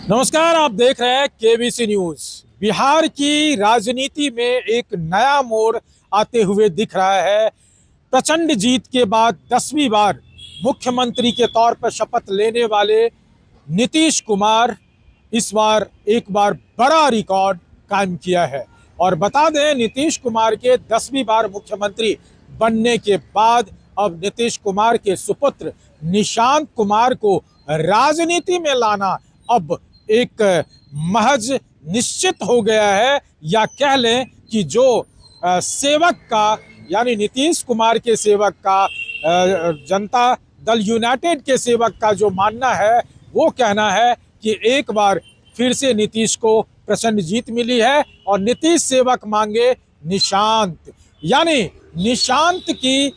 नमस्कार, आप देख रहे हैं केबीसी न्यूज। बिहार की राजनीति में एक नया मोड़ आते हुए दिख रहा है। प्रचंड जीत के बाद 10वीं बार मुख्यमंत्री के तौर पर शपथ लेने वाले नीतीश कुमार इस बार एक बार बड़ा रिकॉर्ड कायम किया है। और बता दें, नीतीश कुमार के 10वीं बार मुख्यमंत्री बनने के बाद अब नीतीश कुमार के सुपुत्र निशांत कुमार को राजनीति में लाना अब एक महज निश्चित हो गया है। या कह लें कि जो सेवक का यानी नीतीश कुमार के सेवक का जनता दल यूनाइटेड के सेवक का जो मानना है, वो कहना है कि एक बार फिर से नीतीश को प्रचंड जीत मिली है और नीतीश सेवक मांगे निशांत। यानी निशांत की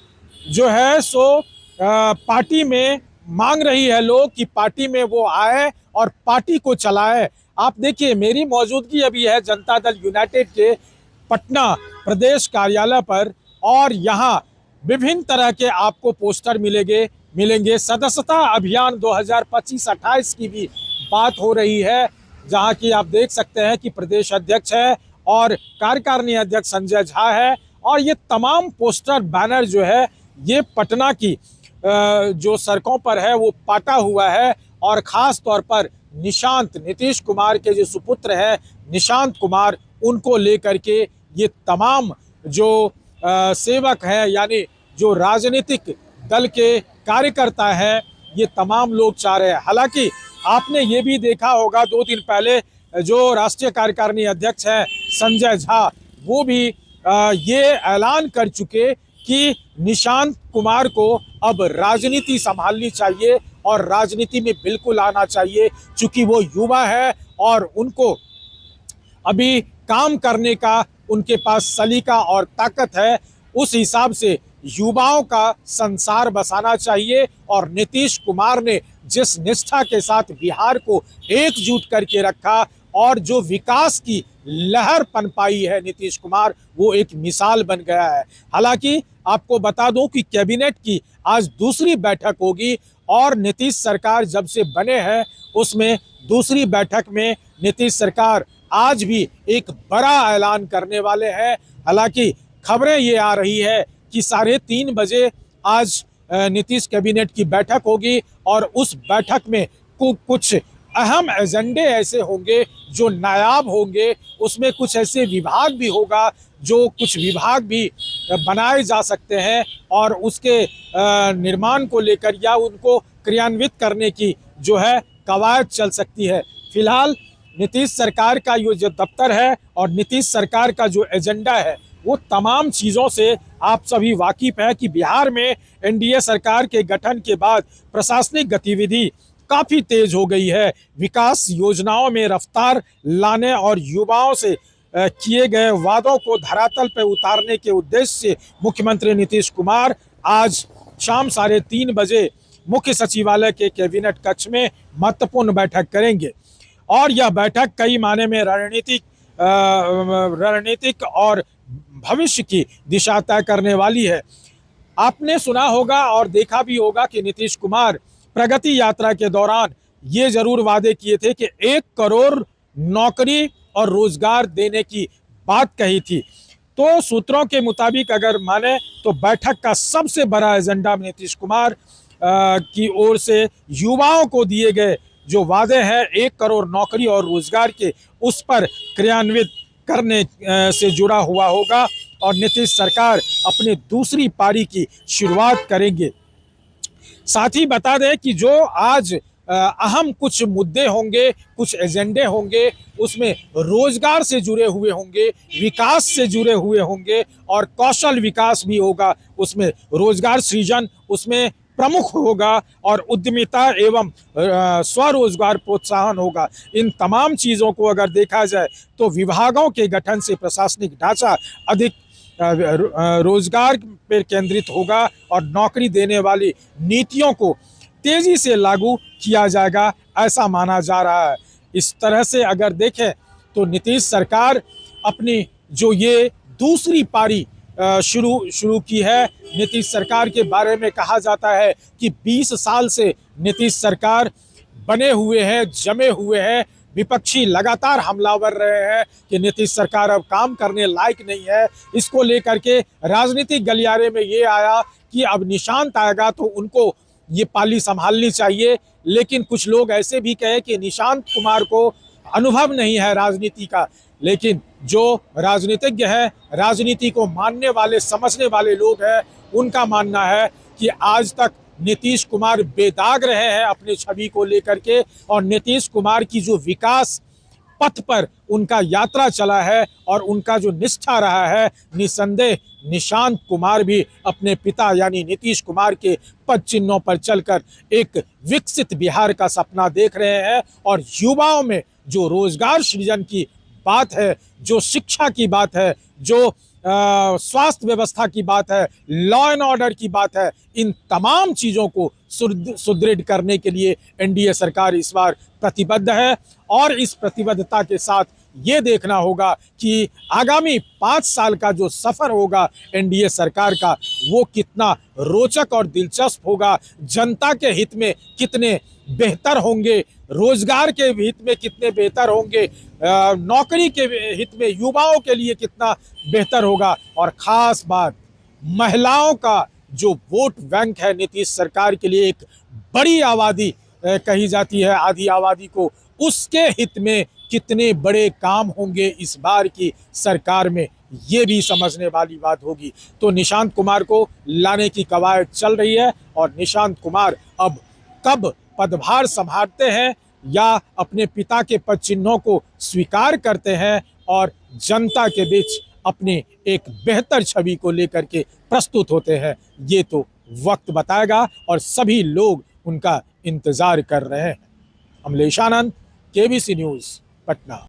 जो है सो पार्टी में मांग रही है लोग कि पार्टी में वो आए और पार्टी को चलाए। आप देखिए, मेरी मौजूदगी अभी है जनता दल यूनाइटेड के पटना प्रदेश कार्यालय पर और यहाँ विभिन्न तरह के आपको पोस्टर मिलेंगे। सदस्यता अभियान 2025-28 की भी बात हो रही है, जहाँ की आप देख सकते हैं कि प्रदेश अध्यक्ष है और कार्यकारिणी अध्यक्ष संजय झा है। और ये तमाम पोस्टर बैनर जो है ये पटना की जो सड़कों पर है वो पाटा हुआ है। और ख़ास तौर पर निशांत, नीतीश कुमार के जो सुपुत्र हैं निशांत कुमार, उनको लेकर के ये तमाम जो सेवक हैं यानी जो राजनीतिक दल के कार्यकर्ता हैं, ये तमाम लोग चाह रहे हैं। हालांकि आपने ये भी देखा होगा 2 दिन पहले जो राष्ट्रीय कार्यकारिणी अध्यक्ष हैं संजय झा, वो भी ये ऐलान कर चुके कि निशांत कुमार को अब राजनीति संभालनी चाहिए और राजनीति में बिल्कुल आना चाहिए, चूंकि वो युवा है और उनको अभी काम करने का उनके पास सलीका और ताकत है। उस हिसाब से युवाओं का संसार बसाना चाहिए। और नीतीश कुमार ने जिस निष्ठा के साथ बिहार को एकजुट करके रखा और जो विकास की लहर पनपाई है नीतीश कुमार, वो एक मिसाल बन गया है। हालांकि आपको बता दूं कि कैबिनेट की आज दूसरी बैठक होगी और नीतीश सरकार जब से बने हैं उसमें दूसरी बैठक में नीतीश सरकार आज भी एक बड़ा ऐलान करने वाले हैं। हालांकि खबरें ये आ रही है कि 3:30 बजे आज नीतीश कैबिनेट की बैठक होगी और उस बैठक में कुछ अहम एजेंडे ऐसे होंगे जो नायाब होंगे। उसमें कुछ ऐसे विभाग भी होगा, जो कुछ विभाग भी बनाए जा सकते हैं और उसके निर्माण को लेकर या उनको क्रियान्वित करने की जो है कवायद चल सकती है। फिलहाल नीतीश सरकार का ये जो दफ्तर है और नीतीश सरकार का जो एजेंडा है, वो तमाम चीज़ों से आप सभी वाकिफ हैं कि बिहार में एनडीए सरकार के गठन के बाद प्रशासनिक गतिविधि काफ़ी तेज हो गई है। विकास योजनाओं में रफ्तार लाने और युवाओं से किए गए वादों को धरातल पर उतारने के उद्देश्य से मुख्यमंत्री नीतीश कुमार आज शाम 3:30 बजे मुख्य सचिवालय के कैबिनेट कक्ष में महत्वपूर्ण बैठक करेंगे। और यह बैठक कई मायने में रणनीतिक और भविष्य की दिशा तय करने वाली है। आपने सुना होगा और देखा भी होगा कि नीतीश कुमार प्रगति यात्रा के दौरान ये जरूर वादे किए थे कि 1 करोड़ नौकरी और रोजगार देने की बात कही थी। तो सूत्रों के मुताबिक अगर माने तो बैठक का सबसे बड़ा एजेंडा नीतीश कुमार की ओर से युवाओं को दिए गए जो वादे हैं 1 करोड़ नौकरी और रोजगार के, उस पर क्रियान्वित करने से जुड़ा हुआ होगा और नीतीश सरकार अपनी दूसरी पारी की शुरुआत करेंगे। साथ ही बता दें कि जो आज अहम कुछ मुद्दे होंगे, कुछ एजेंडे होंगे, उसमें रोजगार से जुड़े हुए होंगे, विकास से जुड़े हुए होंगे और कौशल विकास भी होगा। उसमें रोजगार सृजन उसमें प्रमुख होगा और उद्यमिता एवं स्वरोजगार प्रोत्साहन होगा। इन तमाम चीज़ों को अगर देखा जाए तो विभागों के गठन से प्रशासनिक ढांचा अधिक रोजगार पर केंद्रित होगा और नौकरी देने वाली नीतियों को तेजी से लागू किया जाएगा, ऐसा माना जा रहा है। इस तरह से अगर देखें तो नीतीश सरकार अपनी जो ये दूसरी पारी शुरू की है। नीतीश सरकार के बारे में कहा जाता है कि 20 साल से नीतीश सरकार बने हुए हैं, जमे हुए हैं। विपक्षी लगातार हमलावर रहे हैं कि नीतीश सरकार अब काम करने लायक नहीं है। इसको लेकर के राजनीतिक गलियारे में ये आया कि अब निशांत आएगा तो उनको ये पाली संभालनी चाहिए। लेकिन कुछ लोग ऐसे भी कहे कि निशांत कुमार को अनुभव नहीं है राजनीति का। लेकिन जो राजनीतिज्ञ है, राजनीति को मानने वाले, समझने वाले लोग हैं, उनका मानना है कि आज तक नीतीश कुमार बेदाग रहे हैं अपने छवि को लेकर के, और नीतीश कुमार की जो विकास पथ पर उनका यात्रा चला है और उनका जो निष्ठा रहा है, निसंदेह निशांत कुमार भी अपने पिता यानी नीतीश कुमार के पद चिन्हों पर चलकर एक विकसित बिहार का सपना देख रहे हैं। और युवाओं में जो रोजगार सृजन की बात है, जो शिक्षा की बात है, जो स्वास्थ्य व्यवस्था की बात है, लॉ एंड ऑर्डर की बात है, इन तमाम चीज़ों को सुदृढ़ करने के लिए एनडीए सरकार इस बार प्रतिबद्ध है। और इस प्रतिबद्धता के साथ ये देखना होगा कि आगामी 5 साल का जो सफ़र होगा एनडीए सरकार का, वो कितना रोचक और दिलचस्प होगा, जनता के हित में कितने बेहतर होंगे, रोजगार के हित में कितने बेहतर होंगे, नौकरी के हित में युवाओं के लिए कितना बेहतर होगा। और ख़ास बात, महिलाओं का जो वोट बैंक है नीतीश सरकार के लिए, एक बड़ी आबादी कही जाती है आधी आबादी को, उसके हित में कितने बड़े काम होंगे इस बार की सरकार में, ये भी समझने वाली बात होगी। तो निशांत कुमार को लाने की कवायद चल रही है और निशांत कुमार अब कब पदभार संभालते हैं या अपने पिता के पद चिन्हों को स्वीकार करते हैं और जनता के बीच अपनी एक बेहतर छवि को लेकर के प्रस्तुत होते हैं, ये तो वक्त बताएगा और सभी लोग उनका इंतजार कर रहे हैं। Amlesh Anand, KBC news, Patna.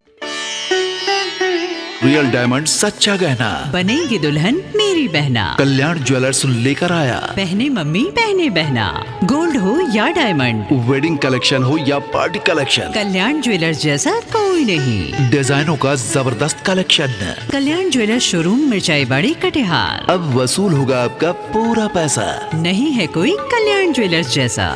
Real diamond, सच्चा गहना, बनेगी दुल्हन मेरी बहना। कल्याण ज्वेलर्स लेकर आया। पहने मम्मी, पहने बहना। गोल्ड हो या डायमंड, वेडिंग कलेक्शन हो या पार्टी कलेक्शन, कल्याण ज्वेलर्स जैसा कोई नहीं। डिजाइनों का जबरदस्त कलेक्शन। कल्याण ज्वेलर्स शोरूम, मिर्चाई बाड़ी, कटिहार। अब वसूल होगा आपका पूरा पैसा। नहीं है कोई कल्याण ज्वेलर्स जैसा।